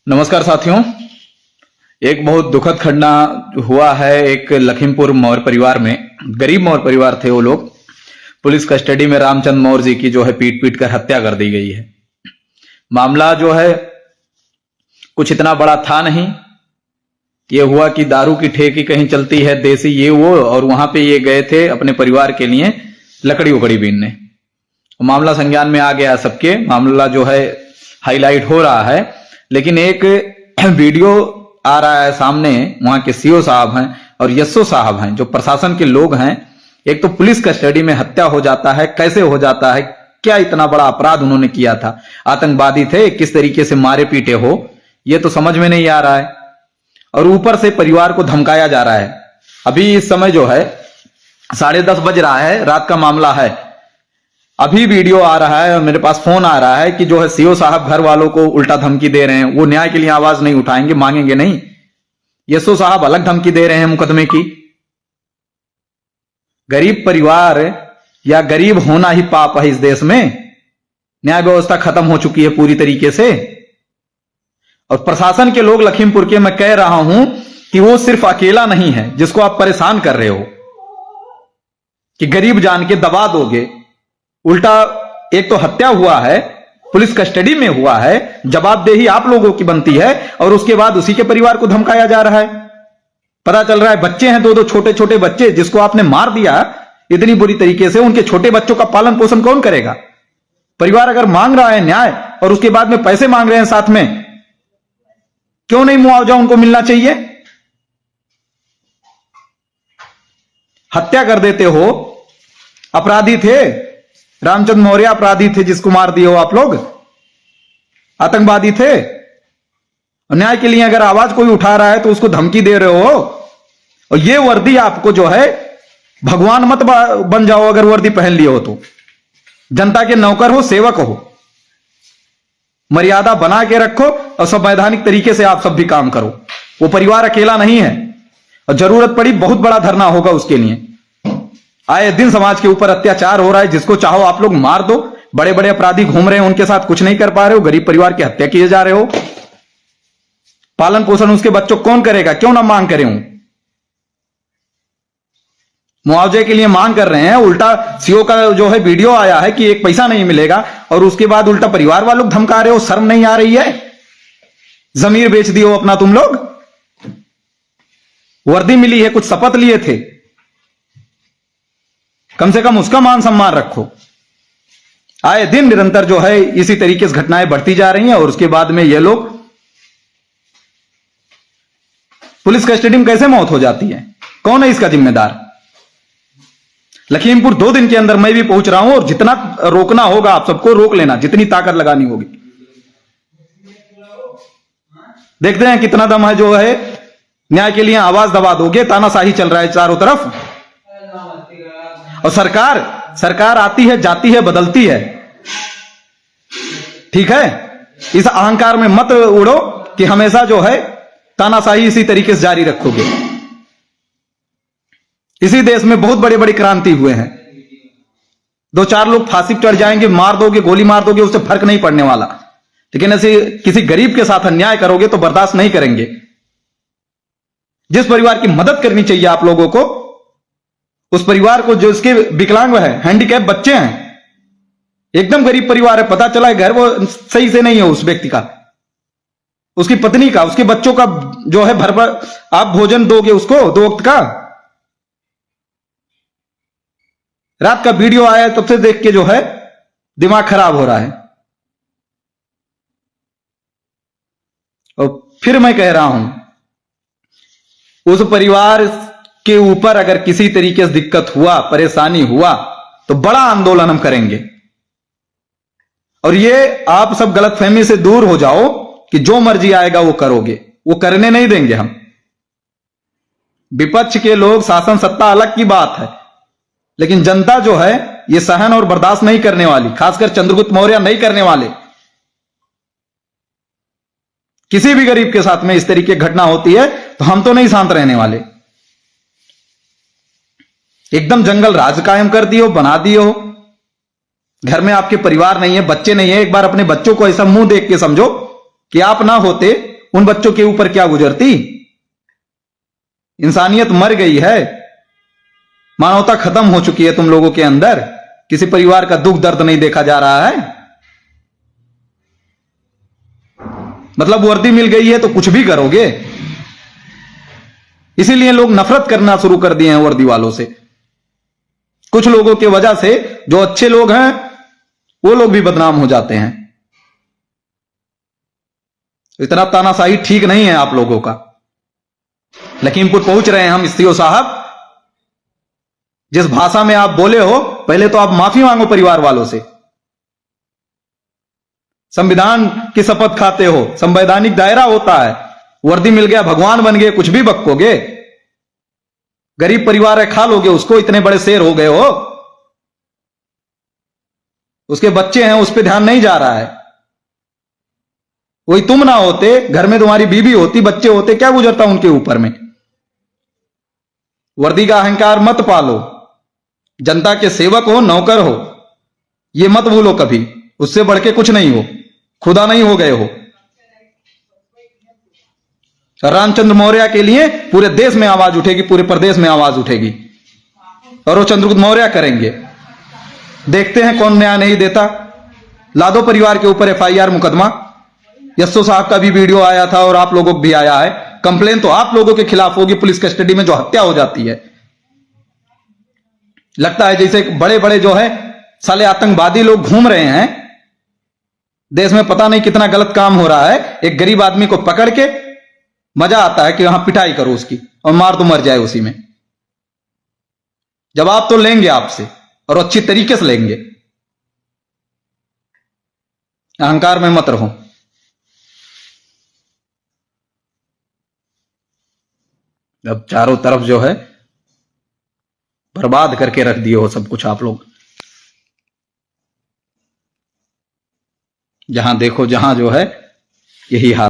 नमस्कार साथियों। एक बहुत दुखद घटना हुआ है। एक लखीमपुर मौर्य परिवार में, गरीब मौर्य परिवार थे वो लोग। पुलिस कस्टडी में रामचंद्र मौर्य जी की जो है पीट पीट कर हत्या कर दी गई है। मामला जो है कुछ इतना बड़ा था नहीं। ये हुआ कि दारू की ठेकी कहीं चलती है देसी ये वो, और वहां पे ये गए थे अपने परिवार के लिए लकड़ी उकड़ी बीनने। मामला संज्ञान में आ गया सबके। मामला जो है हाईलाइट हो रहा है, लेकिन एक वीडियो आ रहा है सामने। वहां के सीओ साहब हैं और एसओ साहब हैं, जो प्रशासन के लोग हैं। एक तो पुलिस कस्टडी में हत्या हो जाता है, कैसे हो जाता है, क्या इतना बड़ा अपराध उन्होंने किया था, आतंकवादी थे, किस तरीके से मारे पीटे हो, ये तो समझ में नहीं आ रहा है। और ऊपर से परिवार को धमकाया जा रहा है। अभी इस समय जो है 10:30 बज रहा है, रात का मामला है। अभी वीडियो आ रहा है और मेरे पास फोन आ रहा है कि जो है सीओ साहब घर वालों को उल्टा धमकी दे रहे हैं। वो न्याय के लिए आवाज नहीं उठाएंगे, मांगेंगे नहीं। एसओ साहब अलग धमकी दे रहे हैं मुकदमे की। गरीब परिवार या गरीब होना ही पाप है इस देश में। न्याय व्यवस्था खत्म हो चुकी है पूरी तरीके से। और प्रशासन के लोग लखीमपुर के, मैं कह रहा हूं कि वो सिर्फ अकेला नहीं है जिसको आप परेशान कर रहे हो कि गरीब जान के दबा दोगे। उल्टा एक तो हत्या हुआ है, पुलिस कस्टडी में हुआ है, जवाबदेही आप लोगों की बनती है, और उसके बाद उसी के परिवार को धमकाया जा रहा है। पता चल रहा है बच्चे हैं, दो छोटे छोटे बच्चे जिसको आपने मार दिया इतनी बुरी तरीके से। उनके छोटे बच्चों का पालन पोषण कौन करेगा? परिवार अगर मांग रहा है न्याय और उसके बाद में पैसे मांग रहे हैं साथ में, क्यों नहीं मुआवजा उनको मिलना चाहिए? हत्या कर देते हो। अपराधी थे रामचंद्र मौर्य, अपराधी थे जिसको मार दिए हो आप लोग, आतंकवादी थे। न्याय के लिए अगर आवाज कोई उठा रहा है तो उसको धमकी दे रहे हो। और ये वर्दी आपको जो है, भगवान मत बन जाओ अगर वर्दी पहन लिए हो तो। जनता के नौकर हो, सेवक हो, मर्यादा बना के रखो और संवैधानिक तरीके से आप सब भी काम करो। वो परिवार अकेला नहीं है और जरूरत पड़ी बहुत बड़ा धरना होगा उसके लिए। आए दिन समाज के ऊपर अत्याचार हो रहा है, जिसको चाहो आप लोग मार दो। बड़े बड़े अपराधी घूम रहे हैं, उनके साथ कुछ नहीं कर पा रहे हो। गरीब परिवार की हत्या किए जा रहे हो। पालन पोषण उसके बच्चों कौन करेगा? क्यों ना मांग करें? मुआवजे के लिए मांग कर रहे हैं। उल्टा सीओ का जो है वीडियो आया है कि एक पैसा नहीं मिलेगा, और उसके बाद उल्टा परिवार वालों धमका रहे हो। शर्म नहीं आ रही है? जमीर बेच दिए हो अपना तुम लोग। वर्दी मिली है, कुछ शपथ लिए थे, कम से कम उसका मान सम्मान रखो। आए दिन निरंतर जो है इसी तरीके से घटनाएं बढ़ती जा रही हैं, और उसके बाद में ये लोग पुलिस कस्टडी में कैसे मौत हो जाती है? कौन है इसका जिम्मेदार? लखीमपुर 2 दिन के अंदर मैं भी पहुंच रहा हूं, और जितना रोकना होगा आप सबको रोक लेना, जितनी ताकत लगानी होगी। देखते हैं कितना दम है जो है न्याय के लिए आवाज दबा दोगे। तानाशाही चल रहा है चारों तरफ, और सरकार आती है, जाती है, बदलती है। ठीक है, इस अहंकार में मत उड़ो कि हमेशा जो है तानाशाही इसी तरीके से जारी रखोगे। इसी देश में बहुत बड़े बड़े क्रांति हुए हैं। 2-4 लोग फांसी चढ़ जाएंगे, मार दोगे, गोली मार दोगे, उससे फर्क नहीं पड़ने वाला। लेकिन ऐसे किसी गरीब के साथ अन्याय करोगे तो बर्दाश्त नहीं करेंगे। जिस परिवार की मदद करनी चाहिए आप लोगों को, उस परिवार को, जो इसके विकलांग है, हैंडीकैप बच्चे हैं, एकदम गरीब परिवार है, पता चला है घर वो सही से नहीं है उस व्यक्ति का, उसकी पत्नी का, उसके बच्चों का जो है भर आप भोजन दोगे उसको 2 वक्त का। रात का वीडियो आया है, तब से देख के जो है दिमाग खराब हो रहा है। और फिर मैं कह रहा हूं, उस परिवार के ऊपर अगर किसी तरीके से दिक्कत हुआ, परेशानी हुआ, तो बड़ा आंदोलन हम करेंगे। और ये आप सब गलतफहमी से दूर हो जाओ कि जो मर्जी आएगा वो करोगे, वो करने नहीं देंगे हम। विपक्ष के लोग, शासन सत्ता अलग की बात है, लेकिन जनता जो है ये सहन और बर्दाश्त नहीं करने वाली। खासकर चंद्रगुप्त मौर्य नहीं करने वाले। किसी भी गरीब के साथ में इस तरीके की घटना होती है तो हम तो नहीं शांत रहने वाले। एकदम जंगल राज कायम कर दियो, बना दियो। घर में आपके परिवार नहीं है, बच्चे नहीं है। एक बार अपने बच्चों को ऐसा मुंह देख के समझो कि आप ना होते उन बच्चों के ऊपर क्या गुजरती। इंसानियत मर गई है, मानवता खत्म हो चुकी है तुम लोगों के अंदर। किसी परिवार का दुख दर्द नहीं देखा जा रहा है। मतलब वर्दी मिल गई है तो कुछ भी करोगे। इसीलिए लोग नफरत करना शुरू कर दिए हैं वर्दी वालों से। कुछ लोगों की वजह से जो अच्छे लोग हैं वो लोग भी बदनाम हो जाते हैं। इतना तानाशाही ठीक नहीं है आप लोगों का। लखीमपुर पहुंच रहे हैं हम सीओ साहब। जिस भाषा में आप बोले हो, पहले तो आप माफी मांगो परिवार वालों से। संविधान की शपथ खाते हो, संवैधानिक दायरा होता है। वर्दी मिल गया भगवान बन गए, कुछ भी बक्कोगे। गरीब परिवार है, खा लोगे उसको। इतने बड़े शेर हो गए हो। उसके बच्चे हैं, उस पर ध्यान नहीं जा रहा है। वही तुम ना होते, घर में तुम्हारी बीवी होती, बच्चे होते, क्या गुजरता उनके ऊपर में। वर्दी का अहंकार मत पालो। जनता के सेवक हो, नौकर हो, ये मत भूलो कभी। उससे बढ़ के कुछ नहीं हो, खुदा नहीं हो गए हो। रामचंद्र मौर्य के लिए पूरे देश में आवाज उठेगी, पूरे प्रदेश में आवाज उठेगी, और वो चंद्रगुप्त मौर्य करेंगे। देखते हैं कौन न्याय नहीं देता। लादो परिवार के ऊपर एफआईआर, मुकदमा। यस्सो साहब का भी वीडियो आया था और आप लोगों को भी आया है। कंप्लेन तो आप लोगों के खिलाफ होगी। पुलिस कस्टडी में जो हत्या हो जाती है, लगता है जैसे बड़े बड़े जो है साले आतंकवादी लोग घूम रहे हैं देश में। पता नहीं कितना गलत काम हो रहा है। एक गरीब आदमी को पकड़ के मजा आता है कि वहां पिटाई करो उसकी और मार तो मर जाए उसी में। जवाब तो लेंगे आपसे, और अच्छी तरीके से लेंगे। अहंकार में मत रहो। अब चारों तरफ जो है बर्बाद करके रख दिए हो सब कुछ आप लोग। जहां देखो, जहां जो है यही हाल।